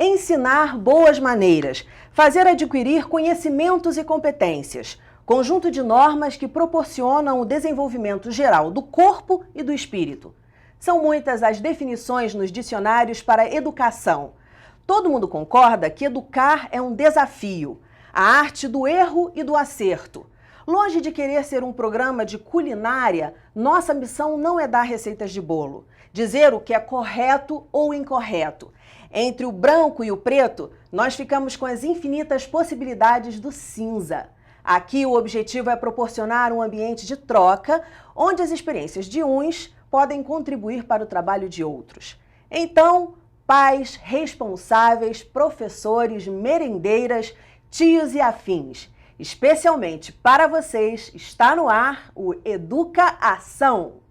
Ensinar boas maneiras, fazer adquirir conhecimentos e competências, conjunto de normas que proporcionam o desenvolvimento geral do corpo e do espírito. São muitas as definições nos dicionários para educação. Todo mundo concorda que educar é um desafio, a arte do erro e do acerto. Longe de querer ser um programa de culinária, nossa missão não é dar receitas de bolo, dizer o que é correto ou incorreto. Entre o branco e o preto, nós ficamos com as infinitas possibilidades do cinza. Aqui o objetivo é proporcionar um ambiente de troca, onde as experiências de uns podem contribuir para o trabalho de outros. Então, pais, responsáveis, professores, merendeiras, tios e afins, especialmente para vocês, está no ar o Educa Ação.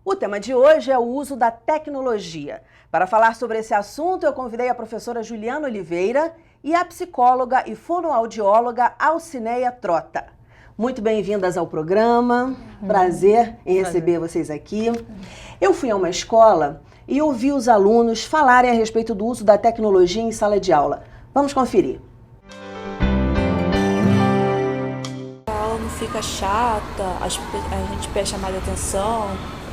O tema de hoje é o uso da tecnologia. Para falar sobre esse assunto, eu convidei a professora Juliana Oliveira e a psicóloga e fonoaudióloga Alcineia Trota. Muito bem-vindas ao programa, prazer em receber vocês aqui. Eu fui a uma escola e ouvi os alunos falarem a respeito do uso da tecnologia em sala de aula. Vamos conferir. A aula não fica chata, a gente presta mais atenção,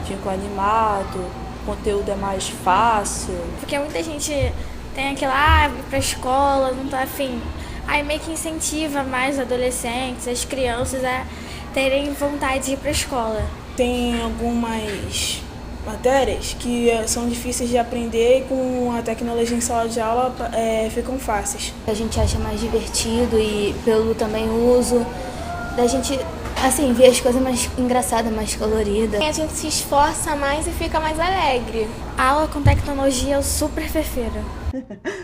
fica animado, o conteúdo é mais fácil. Porque muita gente tem aquela, ir pra escola, não tá afim. Aí meio que incentiva mais os adolescentes, as crianças a terem vontade de ir pra escola. Tem algumas matérias que são difíceis de aprender e com a tecnologia em sala de aula ficam fáceis. A gente acha mais divertido e pelo também uso da gente assim, ver as coisas mais engraçadas, mais coloridas. A gente se esforça mais e fica mais alegre. A aula com tecnologia é super fefeira.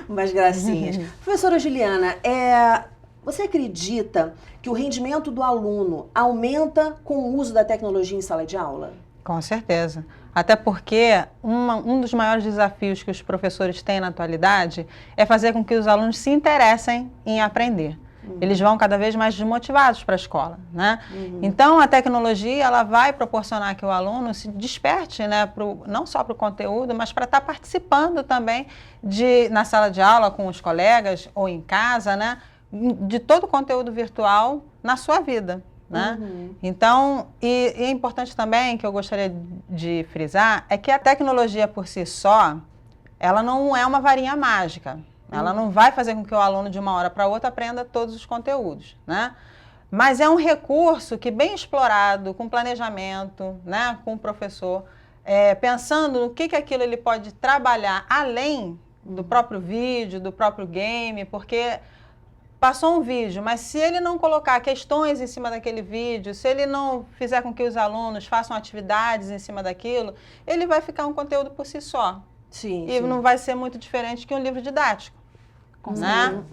Umas gracinhas. Professora Juliana, você acredita que o rendimento do aluno aumenta com o uso da tecnologia em sala de aula? Com certeza. Até porque um dos maiores desafios que os professores têm na atualidade é fazer com que os alunos se interessem em aprender. Eles vão cada vez mais desmotivados para a escola, né? Então, a tecnologia ela vai proporcionar que o aluno se desperte, né, não só para o conteúdo, mas para estar participando também na sala de aula com os colegas ou em casa, né, de todo o conteúdo virtual na sua vida, né? Então, e é importante também, que eu gostaria de frisar, é que a tecnologia por si só, ela não é uma varinha mágica. Ela não vai fazer com que o aluno, de uma hora para outra, aprenda todos os conteúdos, né? Mas é um recurso que, bem explorado, com planejamento, né, com o professor, pensando no que aquilo ele pode trabalhar além do próprio vídeo, do próprio game, porque passou um vídeo, mas se ele não colocar questões em cima daquele vídeo, se ele não fizer com que os alunos façam atividades em cima daquilo, ele vai ficar um conteúdo por si só. Sim, e não vai ser muito diferente que um livro didático. Né?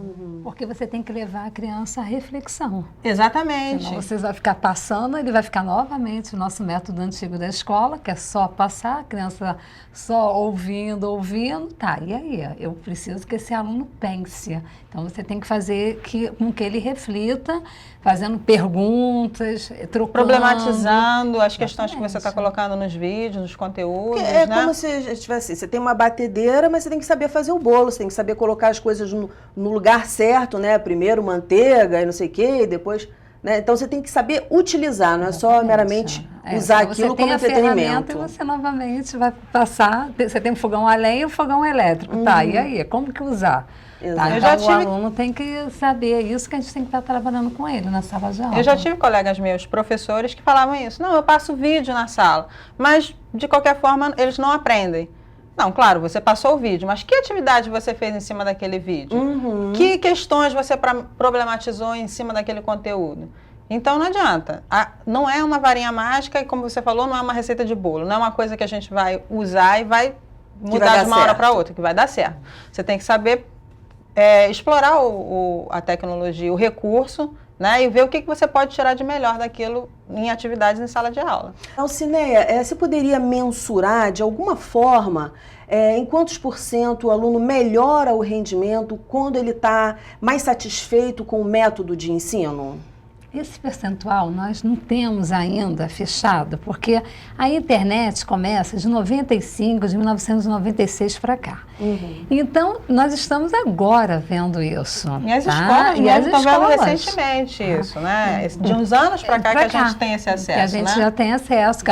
Porque você tem que levar a criança à reflexão. Exatamente. Senão você vai ficar passando, ele vai ficar novamente o nosso método antigo da escola, que é só passar, a criança só ouvindo, tá, e aí? Eu preciso que esse aluno pense. Então você tem que fazer com que ele reflita, fazendo perguntas, trocando. Problematizando as questões que você está colocando nos vídeos, nos conteúdos. É né? como se tivesse, você tem uma batedeira, mas você tem que saber fazer o bolo, você tem que saber colocar as coisas no lugar certo, né? Primeiro manteiga e não sei o quê, e depois, né? Então você tem que saber utilizar, não é só meramente usar aquilo como entretenimento. E você novamente vai passar, você tem um fogão a lenha e um fogão elétrico, tá? E aí, como que usar? Tá, então o aluno tem que saber isso, que a gente tem que estar trabalhando com ele na sala de aula. Eu já tive colegas meus, professores, que falavam isso. Não, eu passo vídeo na sala, mas de qualquer forma eles não aprendem. Não, claro, você passou o vídeo, mas que atividade você fez em cima daquele vídeo? Que questões você problematizou em cima daquele conteúdo? Então não adianta. Não é uma varinha mágica e, como você falou, não é uma receita de bolo. Não é uma coisa que a gente vai usar e vai mudar de uma hora para outra, que vai dar certo. Você tem que saber explorar a tecnologia, o recurso, né, e ver o que você pode tirar de melhor daquilo em atividades em sala de aula. Alcineia, você poderia mensurar de alguma forma em quantos % o aluno melhora o rendimento quando ele está mais satisfeito com o método de ensino? Esse percentual nós não temos ainda fechado, porque a internet começa de 95, de 1996 para cá. Então, nós estamos agora vendo isso. E as tá? escolas E mesmo as estão vendo escolas. recentemente isso, né? De uns anos para cá que a gente tem esse acesso, que a gente né? já tem acesso.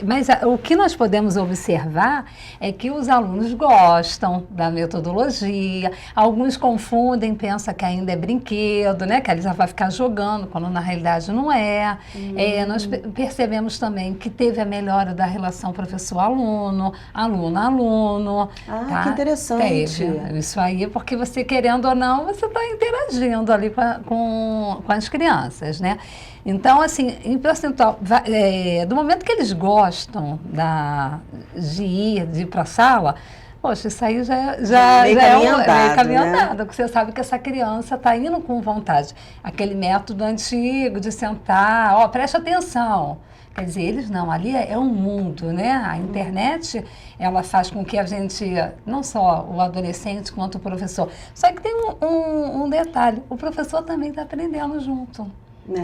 Mas o que nós podemos observar é que os alunos gostam da metodologia, alguns confundem, pensam que ainda é brinquedo, né? Que ele já vai ficar jogando, quando na realidade não é. Nós percebemos também que teve a melhora da relação professor-aluno, aluno-aluno. Ah, que interessante. Teve. Isso aí, porque você, querendo ou não, você está interagindo ali com as crianças, né? Então, assim, em percentual, do momento que eles gostam de ir para a sala, poxa, isso aí já é meio caminho andado, porque você sabe que essa criança está indo com vontade. Aquele método antigo de sentar, preste atenção. Quer dizer, eles não, ali é um mundo, né? A internet, ela faz com que a gente, não só o adolescente quanto o professor, só que tem um detalhe, o professor também está aprendendo junto.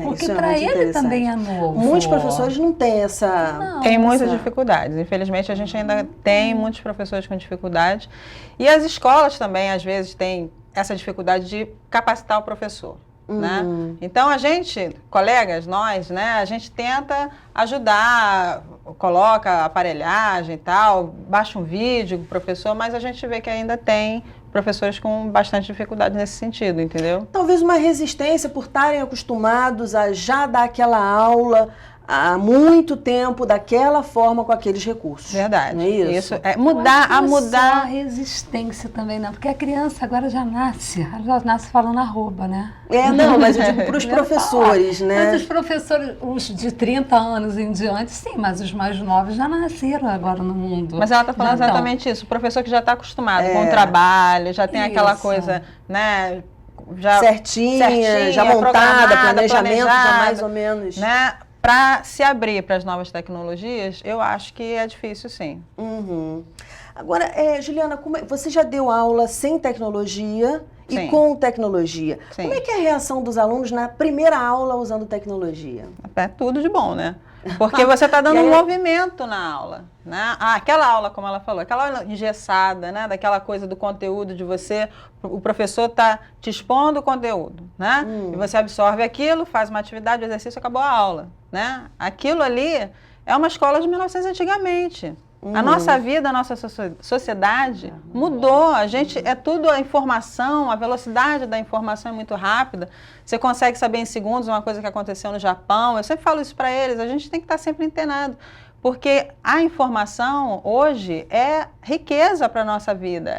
Porque para ele também é novo. Muitos professores não têm essa... Tem muitas dificuldades. Infelizmente, a gente ainda tem muitos professores com dificuldade. E as escolas também, às vezes, têm essa dificuldade de capacitar o professor. Né? Então, a gente, colegas, nós, né, a gente tenta ajudar, coloca aparelhagem e tal, baixa um vídeo com o professor, mas a gente vê que ainda tem professores com bastante dificuldade nesse sentido, entendeu? Talvez uma resistência por estarem acostumados a já dar aquela aula há muito tempo, daquela forma, com aqueles recursos. Verdade. Não é isso? É mudar, a mudar... Só a resistência também, não, porque a criança agora já nasce falando arroba, né? Não, mas eu digo para os professores, né? Mas os professores, os de 30 anos em diante, sim, mas os mais novos já nasceram agora no mundo. Mas ela está falando exatamente isso, o professor que já está acostumado com o trabalho, já tem aquela coisa, né? Já certinha, já montada, planejamento já mais ou menos... Né? Para se abrir para as novas tecnologias, eu acho que é difícil, sim. Agora, Juliana, você já deu aula sem tecnologia e com tecnologia. Sim. Como é que é a reação dos alunos na primeira aula usando tecnologia? É tudo de bom, né? Porque você está dando um movimento na aula, né? Aquela aula, como ela falou, aquela aula engessada, né? Daquela coisa do conteúdo de você, o professor está te expondo o conteúdo, né? E você absorve aquilo, faz uma atividade, um exercício, acabou a aula, né? Aquilo ali é uma escola de 1900 antigamente. A nossa vida, a nossa sociedade mudou. A gente, tudo a informação, a velocidade da informação é muito rápida. Você consegue saber em segundos uma coisa que aconteceu no Japão. Eu sempre falo isso para eles, a gente tem que estar sempre antenado. Porque a informação hoje é riqueza para a nossa vida.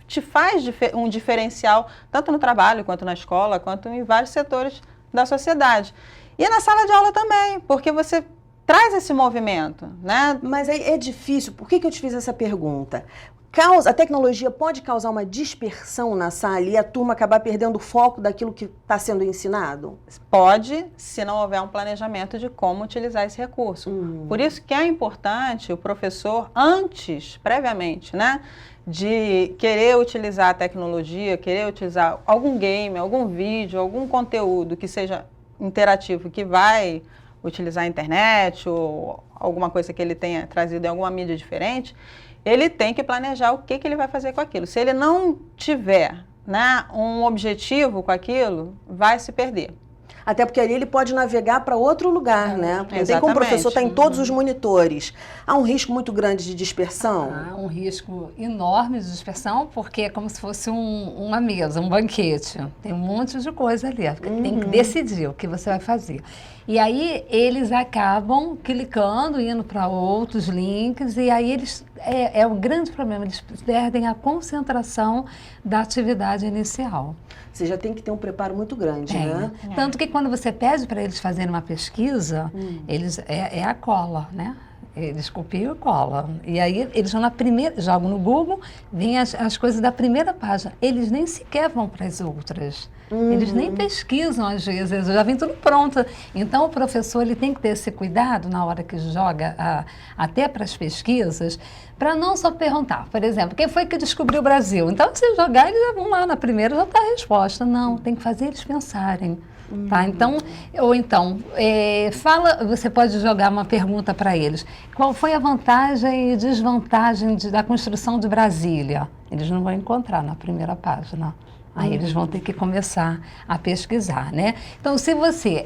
Te faz um diferencial, tanto no trabalho, quanto na escola, quanto em vários setores da sociedade. E na sala de aula também, porque você traz esse movimento, né? Mas é difícil. Por que eu te fiz essa pergunta? A tecnologia pode causar uma dispersão na sala e a turma acabar perdendo o foco daquilo que está sendo ensinado? Pode, se não houver um planejamento de como utilizar esse recurso. Por isso que é importante o professor, previamente, né? De querer utilizar a tecnologia, querer utilizar algum game, algum vídeo, algum conteúdo que seja interativo, que vai utilizar a internet ou alguma coisa que ele tenha trazido em alguma mídia diferente, ele tem que planejar o que ele vai fazer com aquilo. Se ele não tiver, né, um objetivo com aquilo, vai se perder. Até porque ali ele pode navegar para outro lugar, né? Porque não tem como o professor estar em todos os monitores. Há um risco muito grande de dispersão? Há um risco enorme de dispersão, porque é como se fosse uma mesa, um banquete. Tem um monte de coisa ali. Tem que decidir o que você vai fazer. E aí eles acabam clicando, indo para outros links, e aí eles... É o grande problema, eles perdem a concentração da atividade inicial. Você já tem que ter um preparo muito grande, né? Tanto que quando você pede para eles fazerem uma pesquisa, eles é a cola, né? Eles copiam e colam. E aí eles vão jogam no Google, vêm as coisas da primeira página. Eles nem sequer vão para as outras. Eles nem pesquisam às vezes, já vem tudo pronto. Então o professor ele tem que ter esse cuidado na hora que joga até para as pesquisas, para não só perguntar, por exemplo, quem foi que descobriu o Brasil? Então se jogar, eles já vão lá na primeira, já está a resposta. Não, tem que fazer eles pensarem. Tá? Então, você pode jogar uma pergunta para eles. Qual foi a vantagem e desvantagem da construção de Brasília? Eles não vão encontrar na primeira página. Aí eles vão ter que começar a pesquisar, né? Então, se você...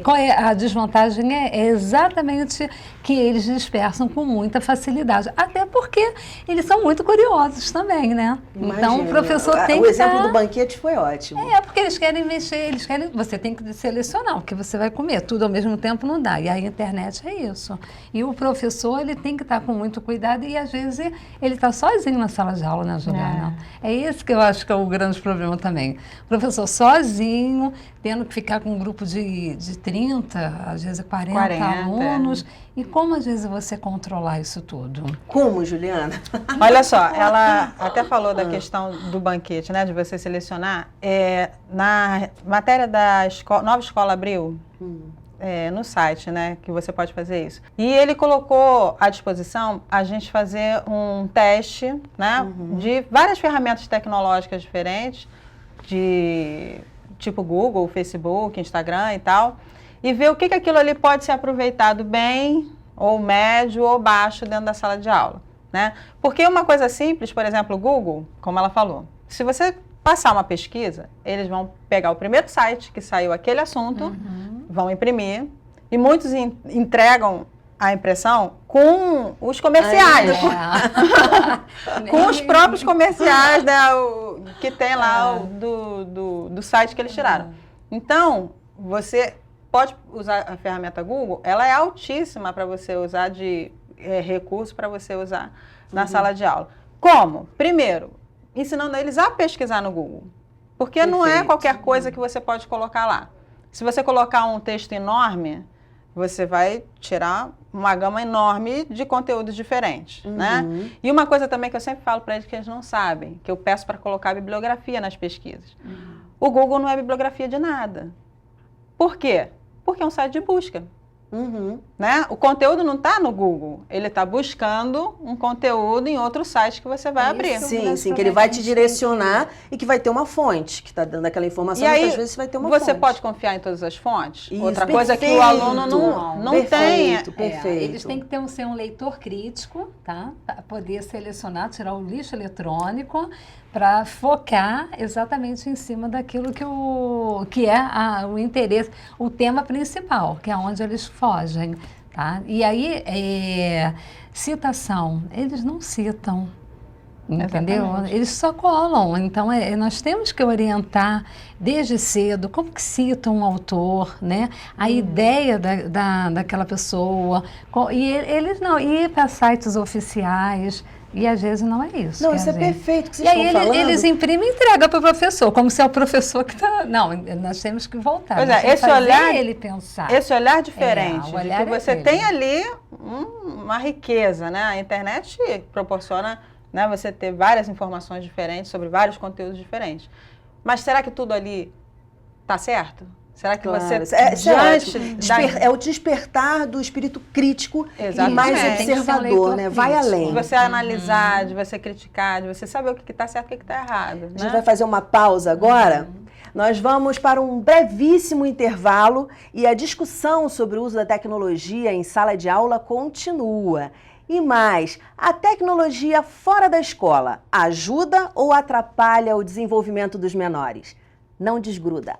qual é a desvantagem? É exatamente que eles dispersam com muita facilidade. Até porque eles são muito curiosos também, né? Imagina. Então, o professor tem O que exemplo do banquete foi ótimo. porque eles querem mexer, você tem que selecionar o que você vai comer. Tudo ao mesmo tempo não dá. E a internet é isso. E o professor, ele tem que estar com muito cuidado e, às vezes, ele está sozinho na sala de aula, né, Juliana? É esse que eu acho que é o grande problema também. O professor sozinho, tendo que ficar com um grupo de 30, às vezes 40 alunos. E como, às vezes, você controlar isso tudo? Como, Juliana? Olha só, ela até falou da questão do banquete, né, de você selecionar. Na matéria da Nova Escola Abril, no site, né, que você pode fazer isso. E ele colocou à disposição a gente fazer um teste, né, de várias ferramentas tecnológicas diferentes, de tipo Google, Facebook, Instagram e tal, e ver o que aquilo ali pode ser aproveitado bem, ou médio, ou baixo dentro da sala de aula, né? Porque uma coisa simples, por exemplo, o Google, como ela falou, se você passar uma pesquisa, eles vão pegar o primeiro site que saiu aquele assunto, vão imprimir, e muitos entregam a impressão com os comerciais, com os próprios comerciais, né, que tem lá do site que eles tiraram. Então, você pode usar a ferramenta Google, ela é altíssima para você usar de recurso para você usar na sala de aula. Como? Primeiro, ensinando eles a pesquisar no Google, porque não é qualquer coisa que você pode colocar lá. Se você colocar um texto enorme, você vai tirar uma gama enorme de conteúdos diferentes, né? E uma coisa também que eu sempre falo para eles que eles não sabem, que eu peço para colocar bibliografia nas pesquisas. O Google não é bibliografia de nada. Por quê? Porque é um site de busca. Né? O conteúdo não está no Google, ele está buscando um conteúdo em outro site que você vai abrir. Sim, que ele vai te direcionar e que vai ter uma fonte que está dando aquela informação, e aí, muitas vezes vai ter uma fonte. Você pode confiar em todas as fontes? Isso, outra coisa que o aluno não tem. Perfeito. Eles têm que ser um leitor crítico, tá? Para poder selecionar, tirar o lixo eletrônico, para focar exatamente em cima daquilo que é o interesse, o tema principal, que é onde eles fogem, tá? E aí, citação, eles não citam, entendeu? Exatamente. Eles só colam. Então, nós temos que orientar desde cedo como que cita um autor, né? A ideia daquela pessoa. E eles não ir para sites oficiais. E às vezes não é isso. Não, isso é perfeito que vocês e aí estão falando. Eles imprimem e entregam para o professor, como se é o professor que está... Não, nós temos que voltar. Pois esse olhar, ele pensar. Esse olhar diferente, o olhar de que você tem ali uma riqueza, né? A internet proporciona, né, você ter várias informações diferentes sobre vários conteúdos diferentes. Mas será que tudo ali está certo? Será que você... É o despertar do espírito crítico. Exatamente. E mais observador, né? Vai além. De você analisar, de você criticar, de você saber o que está certo e o que está errado. Né? A gente vai fazer uma pausa agora. Nós vamos para um brevíssimo intervalo e a discussão sobre o uso da tecnologia em sala de aula continua. E mais, a tecnologia fora da escola ajuda ou atrapalha o desenvolvimento dos menores? Não desgruda.